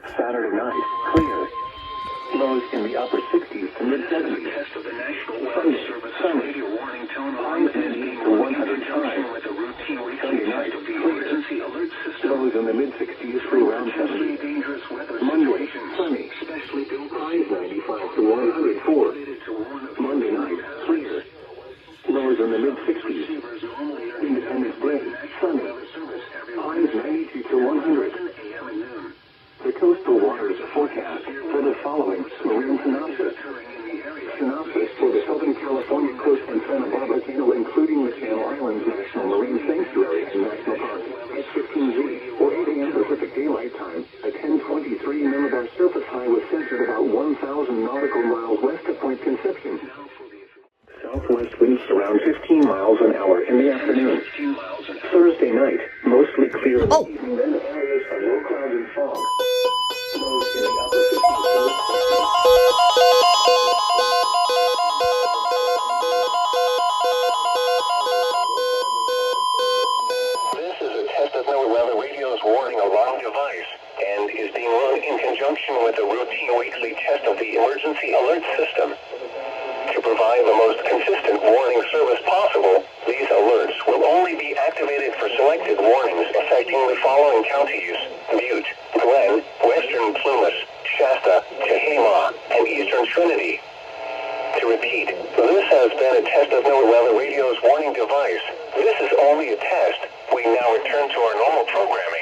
Saturday night, clear. Lows in the upper 60s to mid-70s. Test of the National Weather Sunday, Service's sunny. radio warning tone Highs alarm in is the being to run in 105. conjunction with a routine weekly Sunday test night, of the clear. emergency alert system. Lows in the mid-60s through around 70. Potentially dangerous weather Monday, situations, sunny. especially built Highs 95 to 104. related to warn of Monday night, clear. Lows in the mid-60s. receivers normally are Independence Day, sunny. service every Highs 92 to 100. 11 a.m. and noon. The coastal waters forecast for the following marine synopsis. Occurring in the area. Synopsis for the Southern California coast and Santa Barbara Channel, including the Channel Islands National Marine Sanctuary and National Park, at 15G or 8 a.m. Pacific Daylight Time. A 1023 millibar surface high was centered about 1,000 nautical miles west of Point Conception. Southwest winds around 15 miles an hour in the afternoon. 15 miles an hour. Thursday night, mostly clear in the Oh. evening, then areas of low clouds and fog. Lows in the upper 50s to mid-60s. This is a test of NOAA Weather Radio's warning alarm device and is being run in conjunction with a routine weekly test of the emergency alert system. To provide the most consistent warning service possible, these alerts will only be activated for selected warnings affecting the following counties: Butte, Glenn, Western Plumas, Shasta, Tehama, and Eastern Trinity. To repeat, this has been a test of NOAA Weather Radio's warning device. This is only a test. We now return to our normal programming.